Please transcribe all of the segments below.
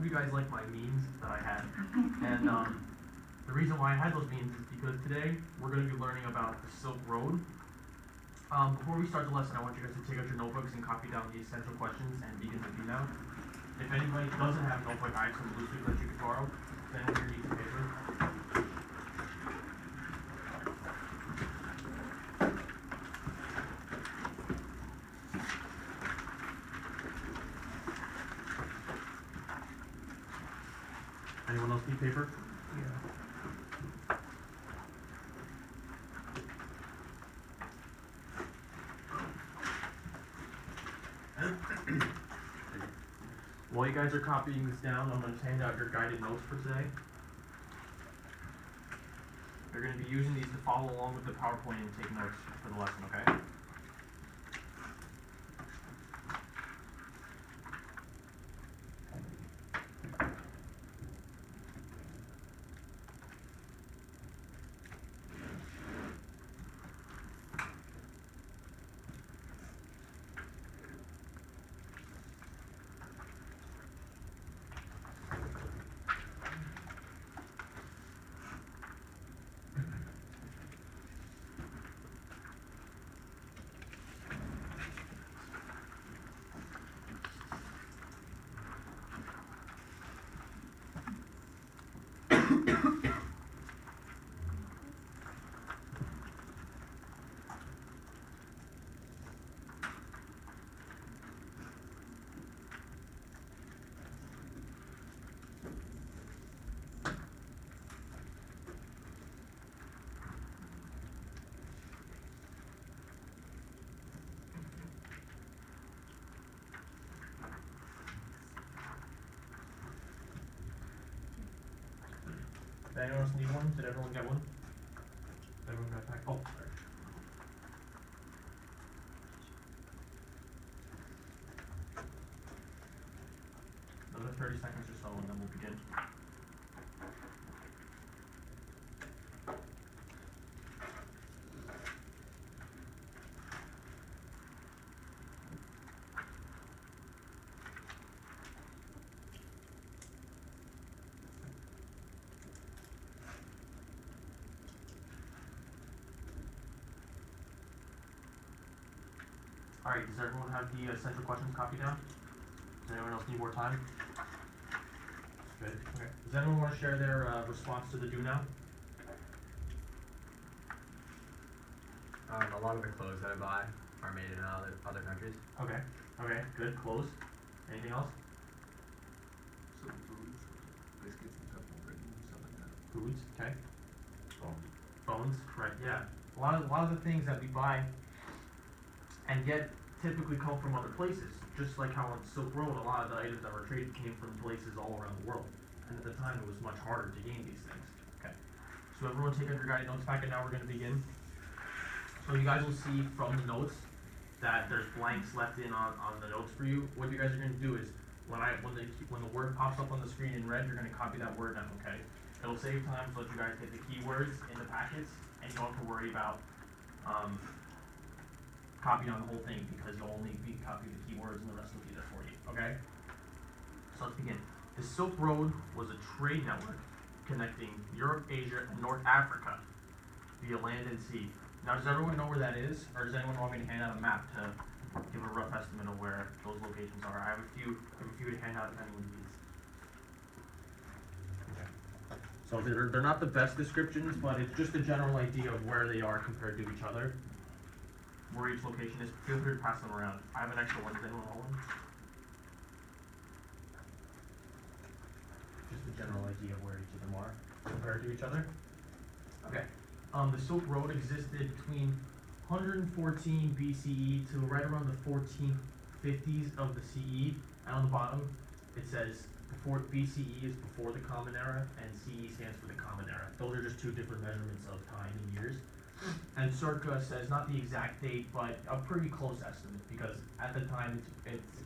of you guys like my memes that I had, and the reason why I had those memes is because today we're going to be learning about the Silk Road. Before we start the lesson, I want you guys to take out your notebooks and copy down the essential questions and begin the view now. If anybody doesn't have a notebook, I have some loose leaf that you can borrow. If anyone here needs paper. Anyone else need paper? Yeah. While you guys are copying this down, I'm going to hand out your guided notes for today. You're going to be using these to follow along with the PowerPoint and take notes for the lesson, okay? Did anyone else need one? Did everyone get one? Did everyone got a pack? Oh, sorry. Another 30 seconds or so and then we'll begin. Alright, does everyone have the essential questions copied down? Does anyone else need more time? Good. Okay. Does anyone want to share their response to the do now? A lot of the clothes that I buy are made in other countries. Okay. Okay, good. Close. Anything else? Some foods, biscuits and stuff, bread and stuff like that. Foods, okay. Phones. Phones, right, yeah. A lot of the things that we buy and get typically come from other places. Just like how on the Silk Road, a lot of the items that were traded came from places all around the world. And at the time, it was much harder to gain these things. Okay. So everyone take out your guided notes packet. Now we're going to begin. So you guys will see from the notes that there's blanks left in on the notes for you. What you guys are going to do is when the word pops up on the screen in red, you're going to copy that word down. Okay. It'll save time so that you guys get the keywords in the packets, and you don't have to worry about copying on the whole thing because you'll only be copying the keywords and the rest will be there for you. Okay. So let's begin. The Silk Road was a trade network connecting Europe, Asia, and North Africa via land and sea. Now, does everyone know where that is, or does anyone want me to hand out a map to give a rough estimate of where those locations are? I have a few to hand out if anyone needs. Okay. So they're not the best descriptions, but it's just a general idea of where they are compared to each other. Where each location is. Feel free to pass them around. I have an extra one. Does anyone want one? Just a general idea of where each of them are compared to each other. Okay. The Silk Road existed between 114 BCE to right around the 1450s of the CE. And on the bottom, it says before BCE is before the Common Era, and CE stands for the Common Era. Those are just two different measurements of time in years. And circa says not the exact date, but a pretty close estimate, because at the time it's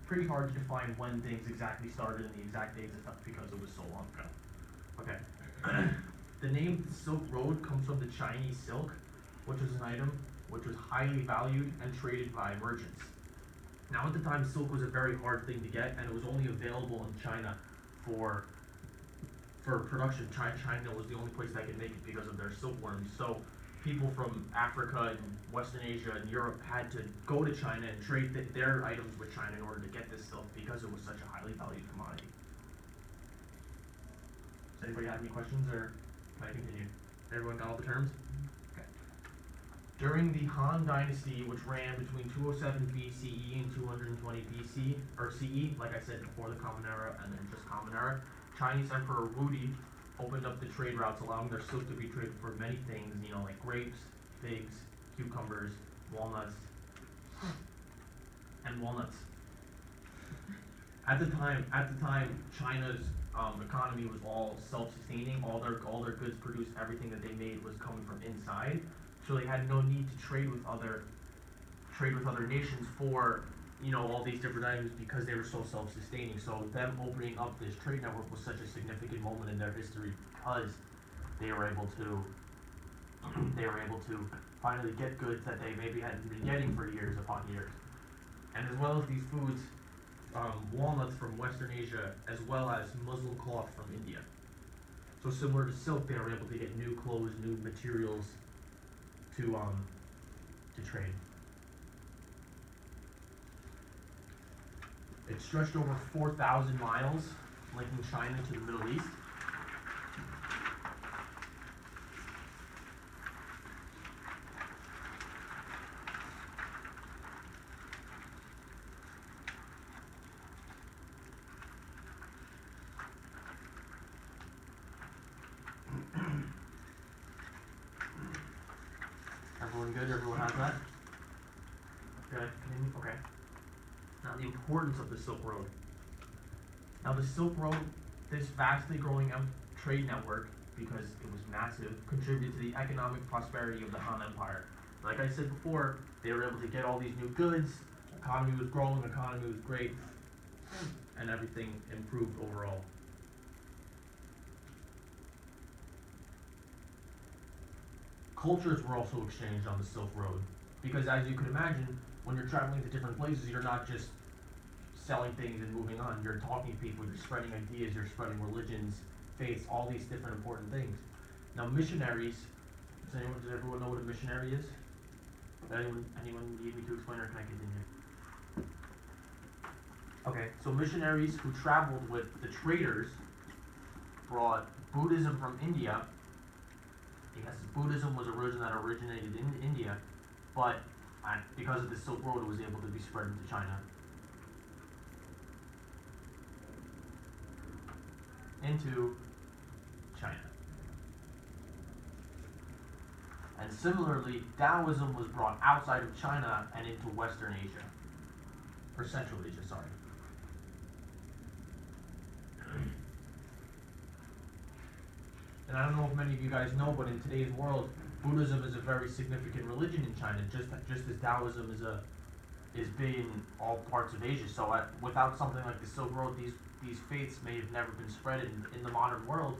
pretty hard to define when things exactly started and the exact dates and stuff because it was so long ago. Okay. The name Silk Road comes from the Chinese silk, which is an item which was highly valued and traded by merchants. Now at the time, silk was a very hard thing to get, and it was only available in China for production. China was the only place that could make it because of their silkworms. So people from Africa and Western Asia and Europe had to go to China and trade their items with China in order to get this silk because it was such a highly valued commodity. Does anybody have any questions, or can I continue? Everyone got all the terms? Okay. During the Han Dynasty, which ran between 207 BCE and 220 BC, or CE, like I said before, the Common Era and then just Common Era, Chinese Emperor Wudi opened up the trade routes, allowing their silk to be traded for many things, like grapes, figs, cucumbers, walnuts, and walnuts. At the time, China's economy was all self-sustaining. All their goods produced, everything that they made was coming from inside. So they had no need to trade with other nations for all these different items because they were so self-sustaining. So them opening up this trade network was such a significant moment in their history because they were able to finally get goods that they maybe hadn't been getting for years upon years. And as well as these foods, walnuts from Western Asia, as well as muslin cloth from India. So similar to silk, they were able to get new clothes, new materials to trade. It stretched over 4,000 miles, linking China to the Middle East. Everyone good? Everyone has that? Good. Okay. Now the importance of the Silk Road. Now the Silk Road, this vastly growing trade network, because it was massive, contributed to the economic prosperity of the Han Empire. Like I said before, they were able to get all these new goods, economy was growing, economy was great, and everything improved overall. Cultures were also exchanged on the Silk Road, because as you can imagine, when you're traveling to different places, you're not just selling things and moving on. You're talking to people, you're spreading ideas, you're spreading religions, faiths, all these different important things. Now missionaries, does everyone know what a missionary is? Anyone need me to explain, or can I continue? Okay, so missionaries who traveled with the traders brought Buddhism from India. Yes, Buddhism was a religion that originated in India, but because of the Silk Road, it was able to be spread into China. And similarly, Taoism was brought outside of China and into Western Asia, or Central Asia, sorry. And I don't know if many of you guys know, but in today's world, Buddhism is a very significant religion in China, just as Taoism is big in all parts of Asia. So without something like the Silk Road, these faiths may have never been spread in the modern world.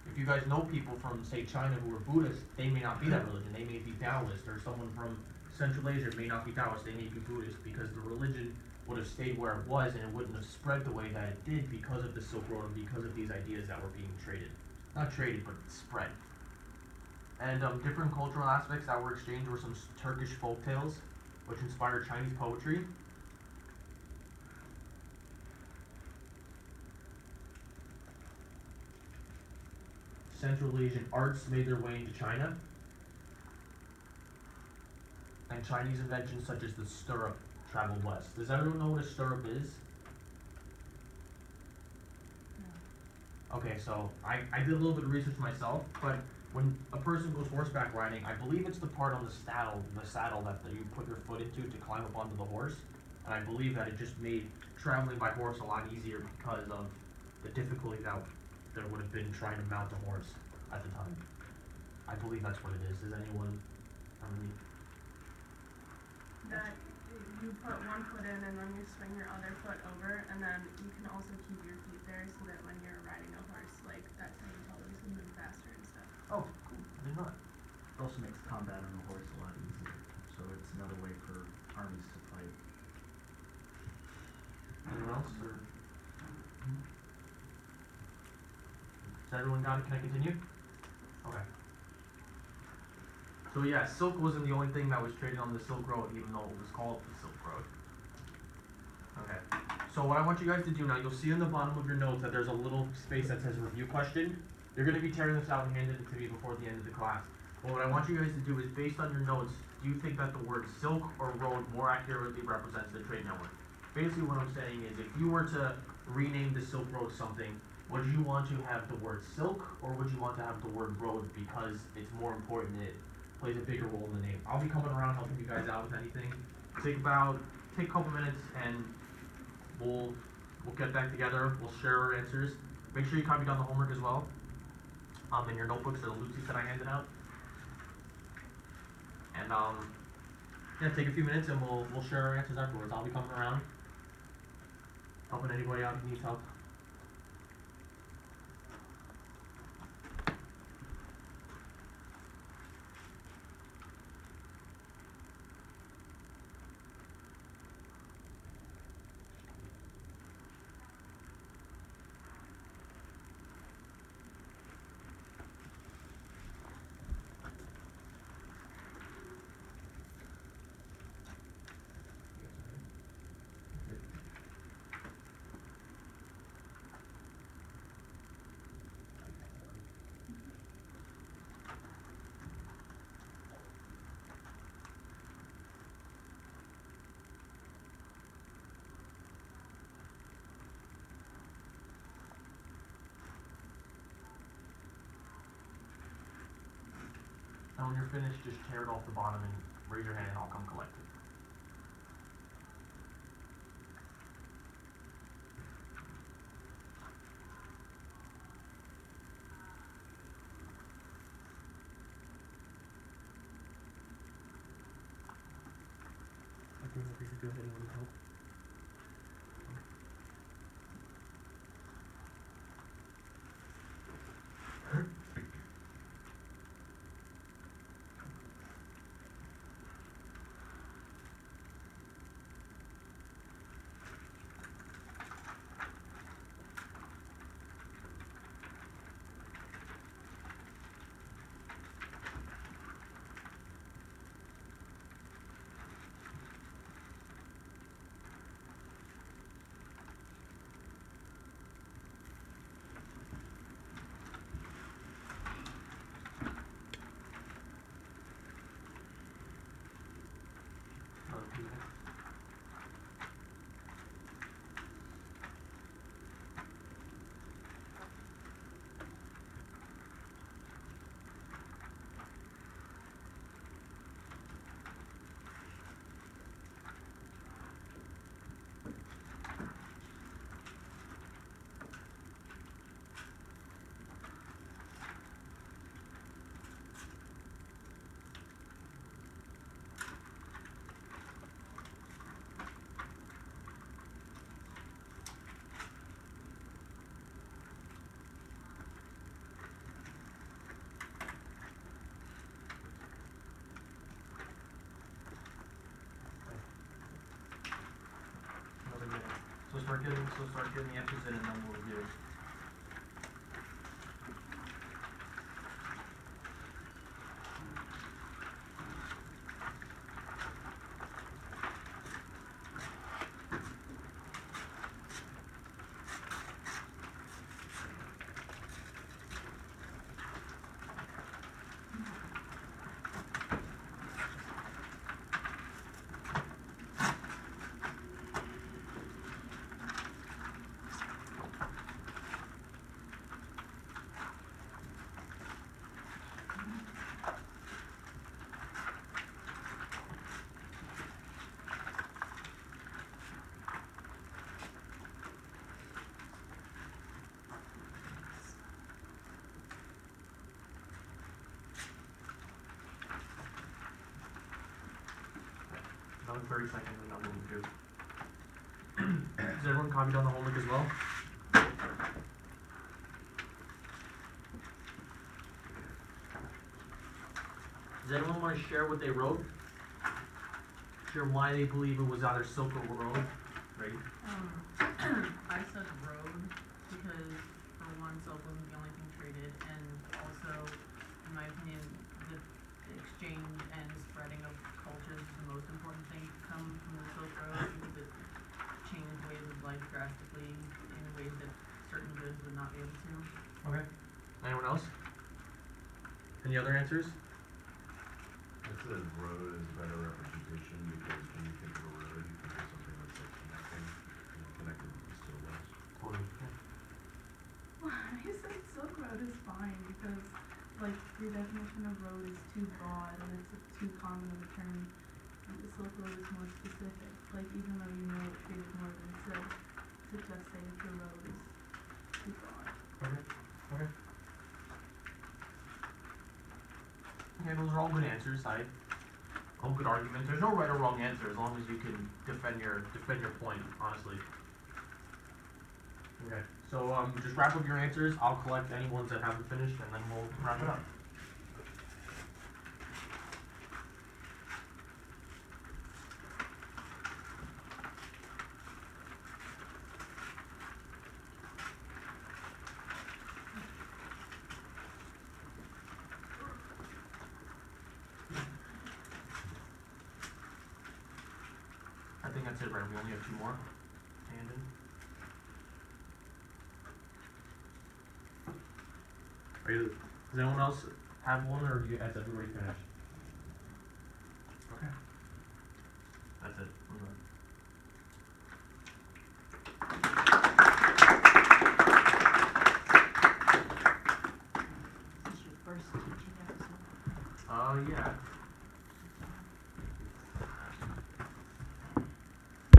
If you guys know people from, say, China who are Buddhist, they may not be that religion. They may be Taoist, or someone from Central Asia may not be Taoist. They may be Buddhist, because the religion would have stayed where it was, and it wouldn't have spread the way that it did because of the Silk Road and because of these ideas that were being traded. Not traded, but spread. And different cultural aspects that were exchanged were some Turkish folktales, which inspired Chinese poetry. Central Asian arts made their way into China. And Chinese inventions such as the stirrup traveled west. Does everyone know what a stirrup is? No. Okay, so I did a little bit of research myself, but when a person goes horseback riding, I believe it's the part on the saddle that you put your foot into to climb up onto the horse. And I believe that it just made traveling by horse a lot easier because of the difficulty that there would have been trying to mount a horse at the time. I believe that's what it is. Does anyone have any? That you put one foot in and then you swing your other foot over, and then you can also keep your feet there so that when you're riding a horse, like, that's how you probably can move faster and stuff. Oh, cool. I did not. It also makes combat on a horse a lot easier, so it's another way for armies to fight. Anyone else, or? everyone got it? Can I continue? Okay. So yeah, silk wasn't the only thing that was traded on the Silk Road, even though it was called the Silk Road. Okay. So what I want you guys to do now, you'll see in the bottom of your notes that there's a little space that says review question. You're gonna be tearing this out and handing it to me before the end of the class. But what I want you guys to do is, based on your notes, do you think that the word silk or road more accurately represents the trade network? Basically what I'm saying is, if you were to rename the Silk Road something, would you want to have the word silk, or would you want to have the word road because it's more important, it plays a bigger role in the name? I'll be coming around helping you guys out with anything. Take a couple minutes and we'll get back together, we'll share our answers. Make sure you copy down the homework as well, in your notebooks or the loosies that I handed out. And yeah, take a few minutes and we'll share our answers afterwards. I'll be coming around, helping anybody out who needs help. And when you're finished, just tear it off the bottom and raise your hand and I'll come collect it. I think if you could go ahead and let me help. Another 2 minutes. Another minute. So start getting the answers in and then we'll review. Another 30 seconds and then we'll review. Does everyone copy down the homework as well? Does anyone want to share what they wrote? Share why they believe it was either silk or road? Ready? I said road because for one, silk wasn't the only thing separated, and also, in my opinion, the exchange and spreading of cultures is the most important thing to come from the Silk Road, because it changed ways of life drastically in ways that certain goods would not be able to. Okay. Anyone else? Any other answers? I'd say road is a better representation because when you think of a road, you think of something that's like connecting, and connected still was. Totally. Well, I said Silk Road is fine because, like, your definition of road is too broad and it's too common of a term. And the Silk Road is more specific. Like, even though you know it created more than silk, to just say it's a road is too broad. Okay. Okay. Okay, those are all good answers. All good arguments. There's no right or wrong answer as long as you can defend your point, honestly. Okay. So just wrap up your answers. I'll collect any ones that haven't finished and then we'll wrap it up. I think that's it, right? We only have 2 more. Handed. Does anyone else have one, or has everybody finished? Okay. That's it. We're done. Is this your first teaching episode? Yeah.